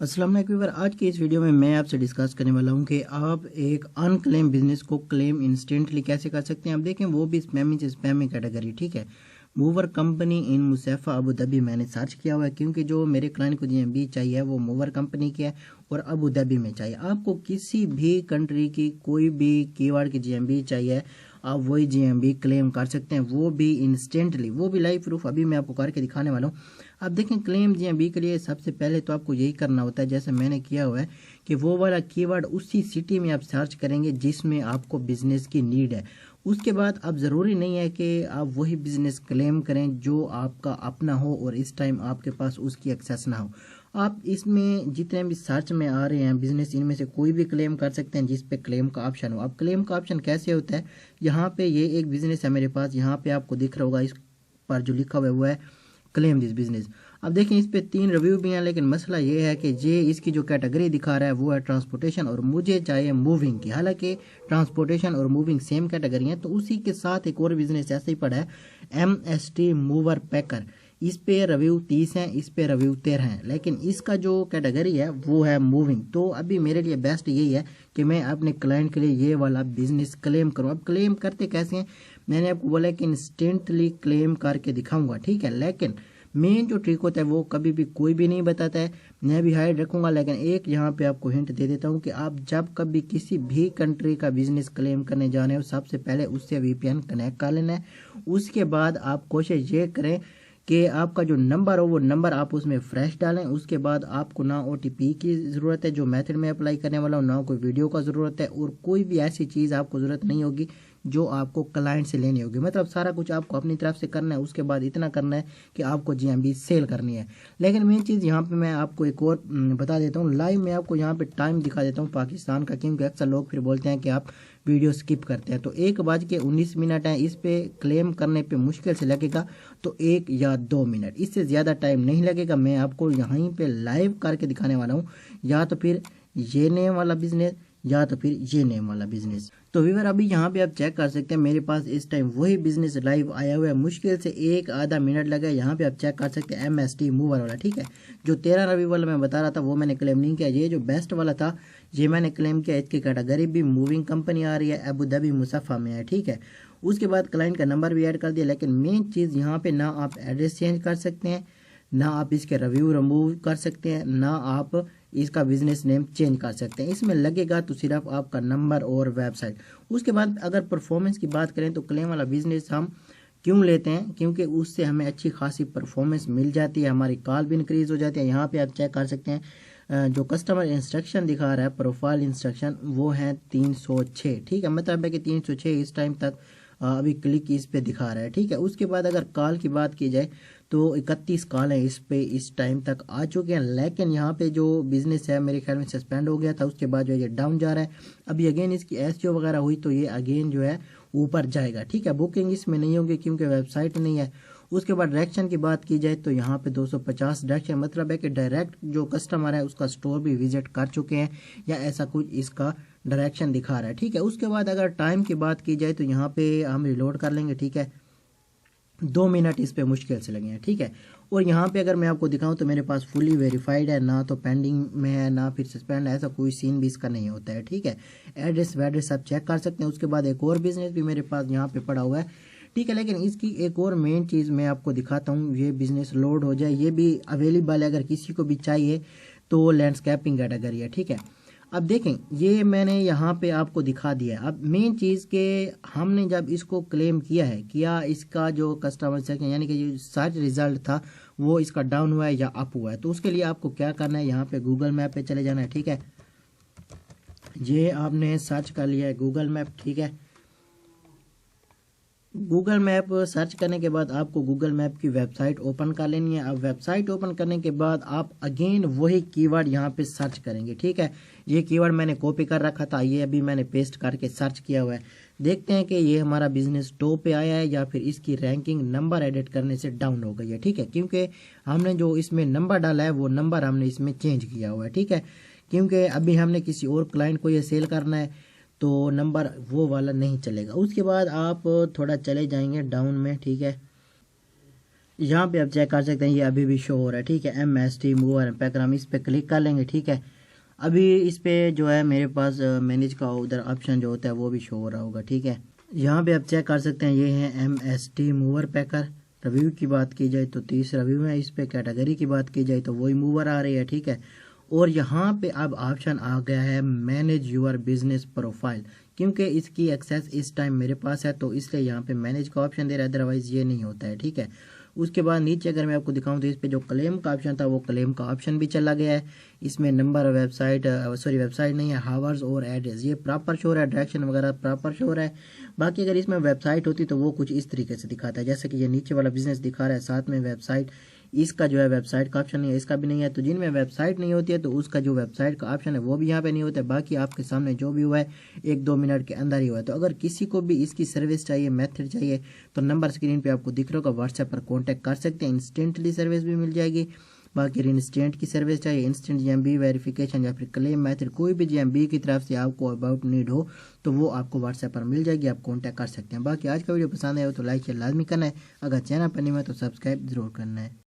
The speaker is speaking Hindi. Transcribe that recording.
अस्सलाम वालेकुम व्यूअर, आज की इस वीडियो में मैं आपसे डिस्कस करने वाला हूं कि आप एक अनक्लेम बिजनेस को क्लेम इंस्टेंटली कैसे कर सकते हैं। आप देखें वो भी स्पैमी से स्पैमी कैटेगरी, ठीक है। Mover company in Mussafah Abu Dhabi मैंने सर्च किया हुआ है क्योंकि जो मेरे क्लाइंट को जीएमबी चाहिए वो मूवर कंपनी की है और अबू धाबी में चाहिए। आपको किसी भी कंट्री की कोई भी कीवर्ड की जीएमबी चाहिए, आप वही जीएमबी क्लेम कर सकते हैं, वो भी इंस्टेंटली, वो भी लाइव प्रूफ अभी मैं आपको करके दिखाने वाला हूँ। अब देखें क्लेम जीएमबी के लिए सबसे पहले तो आपको यही करना होता है जैसे मैंने किया हुआ है कि वो वाला कीवर्ड उसी सिटी में आप सर्च करेंगे जिसमें आपको बिजनेस की नीड है। उसके बाद अब ज़रूरी नहीं है कि आप वही बिजनेस क्लेम करें जो आपका अपना हो और इस टाइम आपके पास उसकी एक्सेस ना हो। आप इसमें जितने भी सर्च में आ रहे हैं बिजनेस, इनमें से कोई भी क्लेम कर सकते हैं जिस पे क्लेम का ऑप्शन हो। अब क्लेम का ऑप्शन कैसे होता है, यहाँ पे ये एक बिजनेस है मेरे पास, यहाँ पे आपको दिख रहा होगा इस पर जो लिखा हुआ है वो है क्लेम दिस बिजनेस। अब देखें इस पे 3 रिव्यू भी हैं, लेकिन मसला ये है कि ये इसकी जो कैटेगरी दिखा रहा है वो है ट्रांसपोर्टेशन और मुझे चाहिए मूविंग की। हालांकि ट्रांसपोर्टेशन और मूविंग सेम कैटेगरी हैं, तो उसी के साथ एक और बिजनेस ऐसे ही पड़ा है MST मूवर पैकर। इस पे रिव्यू 30 हैं, इस पे रिव्यू 13 हैं, लेकिन इसका जो कैटेगरी है वो है मूविंग। तो अभी मेरे लिए बेस्ट यही है कि मैं अपने क्लाइंट के लिए ये वाला बिजनेस क्लेम करूं। अब क्लेम करते कैसे हैं, मैंने आपको बोला कि इंस्टेंटली क्लेम करके दिखाऊंगा, ठीक है। लेकिन मेन जो ट्रिक होता है वो कभी भी कोई भी नहीं बताता है, मैं भी हाइड रखूंगा। लेकिन एक यहाँ पे आपको हिंट दे देता हूँ कि आप जब कभी किसी भी कंट्री का बिजनेस क्लेम करने जाने हो, सबसे पहले उससे VPN कनेक्ट कर लेना है। उसके बाद आप कोशिश ये करें कि आपका जो नंबर हो वो नंबर आप उसमें फ्रेश डालें। उसके बाद आपको ना OTP की ज़रूरत है जो मेथड में अप्लाई करने वाला हूँ, ना कोई वीडियो का ज़रूरत है, और कोई भी ऐसी चीज़ आपको ज़रूरत नहीं होगी जो आपको क्लाइंट से लेनी होगी। मतलब सारा कुछ आपको अपनी तरफ से करना है। उसके बाद इतना करना है कि आपको GMB सेल करनी है। लेकिन मेन चीज़ यहाँ पे मैं आपको एक और बता देता हूँ, लाइव में आपको यहाँ पे टाइम दिखा देता हूँ पाकिस्तान का, क्योंकि अक्सर लोग फिर बोलते हैं कि आप वीडियो स्किप करते हैं। तो 1:19 है, इस पे क्लेम करने पे मुश्किल से लगेगा तो 1 या 2 मिनट, इससे ज़्यादा टाइम नहीं लगेगा। मैं आपको यहीं पे लाइव करके दिखाने वाला हूँ, या तो फिर ये नेम वाला बिजनेस या तो फिर ये नेम वाला बिजनेस। तो व्यूअर अभी यहाँ पे आप चेक कर सकते हैं मेरे पास इस टाइम वही बिजनेस लाइव आया हुआ है, मुश्किल से 1 आधा मिनट लगा। यहाँ पे आप चेक कर सकते हैं MST मूवर वाला, ठीक है। जो 13 रवि वाला मैं बता रहा था वो मैंने क्लेम नहीं किया। ये जो बेस्ट वाला था ये मैंने क्लेम किया। इसकी कैटेगरी भी मूविंग कंपनी आ रही है, अबू धाबी मुसफ़ा में है, ठीक है। उसके बाद क्लाइंट का नंबर भी ऐड कर दिया। लेकिन मेन चीज़ यहाँ पे ना आप एड्रेस चेंज कर सकते हैं, ना आप इसके रिव्यू रिमूव कर सकते हैं, ना आप इसका बिजनेस नेम चेंज कर सकते हैं। इसमें लगेगा तो सिर्फ आपका नंबर और वेबसाइट। उसके बाद अगर परफॉर्मेंस की बात करें तो क्लेम वाला बिजनेस हम क्यों लेते हैं, क्योंकि उससे हमें अच्छी खासी परफॉर्मेंस मिल जाती है, हमारी कॉल भी इंक्रीज हो जाती है। यहाँ पे आप चेक कर सकते हैं जो कस्टमर इंस्ट्रक्शन दिखा रहा है, प्रोफाइल इंस्ट्रक्शन, वो है 306, ठीक है। मतलब है कि 306 इस टाइम तक अभी क्लिक इस पे दिखा रहा है, ठीक है। उसके बाद अगर कॉल की बात की जाए तो 31 कॉल है इस पे इस टाइम तक आ चुके हैं। लेकिन यहाँ पे जो बिजनेस है मेरे ख्याल में सस्पेंड हो गया था, उसके बाद जो है ये डाउन जा रहा है। अभी अगेन इसकी SEO वगैरह हुई तो ये अगेन जो है ऊपर जाएगा, ठीक है। बुकिंग इसमें नहीं होगी क्योंकि वेबसाइट नहीं है। उसके बाद डायरेक्शन की बात की जाए तो यहाँ पे 250 डायरेक्शन, मतलब है कि डायरेक्ट जो कस्टमर है उसका स्टोर भी विजिट कर चुके हैं या ऐसा कुछ इसका डायरेक्शन दिखा रहा है, ठीक है। उसके बाद अगर टाइम की बात की जाए तो यहाँ पे हम रिलोड कर लेंगे, ठीक है। 2 मिनट इस पे मुश्किल से लगे हैं, ठीक है। और यहाँ पे अगर मैं आपको दिखाऊं तो मेरे पास फुली वेरीफाइड है, ना तो पेंडिंग में है ना फिर सस्पेंड है, ऐसा कोई सीन भी इसका नहीं होता है, ठीक है। एड्रेस वैड्रेस आप चेक कर सकते हैं। उसके बाद एक और बिजनेस भी मेरे पास यहाँ पे पड़ा हुआ है, ठीक है। लेकिन इसकी एक और मेन चीज़ मैं आपको दिखाता हूँ, ये बिजनेस लोड हो जाए, ये भी अवेलेबल है अगर किसी को भी चाहिए तो लैंडस्केपिंग कैटेगरी है, ठीक है। अब देखें ये मैंने यहाँ पे आपको दिखा दिया। अब मेन चीज़ के हमने जब इसको क्लेम किया इसका जो कस्टमर सेक्शन यानी कि जो सर्च रिजल्ट था वो इसका डाउन हुआ है या अप हुआ है, तो उसके लिए आपको क्या करना है, यहाँ पे गूगल मैप पे चले जाना है, ठीक है। ये आपने सर्च कर लिया है गूगल मैप, ठीक है। गूगल मैप सर्च करने के बाद आपको गूगल मैप की वेबसाइट ओपन कर लेनी है। अब वेबसाइट ओपन करने के बाद आप अगेन वही कीवर्ड यहाँ पे सर्च करेंगे, ठीक है। ये कीवर्ड मैंने कॉपी कर रखा था, ये अभी मैंने पेस्ट करके सर्च किया हुआ है। देखते हैं कि ये हमारा बिजनेस टॉप पे आया है या फिर इसकी रैंकिंग नंबर एडिट करने से डाउन हो गई है, ठीक है। क्योंकि हमने जो इसमें नंबर डाला है वो नंबर हमने इसमें चेंज किया हुआ है, ठीक है। क्योंकि अभी हमने किसी और क्लाइंट को ये सेल करना है तो नंबर वो वाला नहीं चलेगा। उसके बाद आप थोड़ा चले जाएंगे डाउन में, ठीक है। यहाँ पे आप चेक कर सकते हैं, ये अभी भी शो हो रहा है, ठीक है। MST मूवर एंड पैकर, हम इस पे क्लिक कर लेंगे, ठीक है। अभी इस पे जो है मेरे पास मैनेज का उधर ऑप्शन जो होता है वो भी शो हो रहा होगा, ठीक है। यहाँ पे आप चेक कर सकते हैं, ये है MST मूवर पैकर। रिव्यू की बात की जाए तो 30 रिव्यू है इस पे। कैटेगरी की बात की जाए तो वही मूवर आ रही है, ठीक है। और यहाँ पे अब ऑप्शन आ गया है मैनेज यूर बिजनेस प्रोफाइल, क्योंकि इसकी एक्सेस इस टाइम मेरे पास है तो इसलिए यहाँ पे मैनेज का ऑप्शन दे रहा है, अदरवाइज ये नहीं होता है, ठीक है। उसके बाद नीचे अगर मैं आपको दिखाऊं तो इस पे जो क्लेम का ऑप्शन था वो क्लेम का ऑप्शन भी चला गया है। इसमें नंबर, वेबसाइट वेबसाइट नहीं है, हावर्स और एड्रेस ये प्रॉपर शो रहा है, डायरेक्शन वगैरह प्रॉपर शो रहा है। बाकी अगर इसमें वेबसाइट होती तो वो कुछ इस तरीके से दिखाता है, जैसे कि ये नीचे वाला बिजनेस दिखा रहा है, साथ में वेबसाइट, इसका जो है वेबसाइट का ऑप्शन नहीं है, इसका भी नहीं है। तो जिनमें वेबसाइट नहीं होती है तो उसका जो वेबसाइट का ऑप्शन है वो भी यहाँ पे नहीं होता है। बाकी आपके सामने जो भी हुआ है 1-2 मिनट के अंदर ही हुआ है। तो अगर किसी को भी इसकी सर्विस चाहिए, मेथड चाहिए, तो नंबर स्क्रीन पे आपको दिख रहा होगा, व्हाट्सएप पर कॉन्टैक्ट कर सकते हैं, इंस्टेंटली सर्विस भी मिल जाएगी। बाकी इंस्टेंट की सर्विस चाहिए, इंस्टेंट GMB वेरिफिकेशन या फिर क्लेम मेथड, कोई भी GMB की तरफ से आपको अबाउट नीड हो तो वो आपको व्हाट्सएप पर मिल जाएगी, आप कॉन्टैक्ट कर सकते हैं। बाकी आज का वीडियो पसंद आया हो तो लाइक शेयर लाजमी करना है, अगर चैनल पर नहीं है तो सब्सक्राइब जरूर करना है।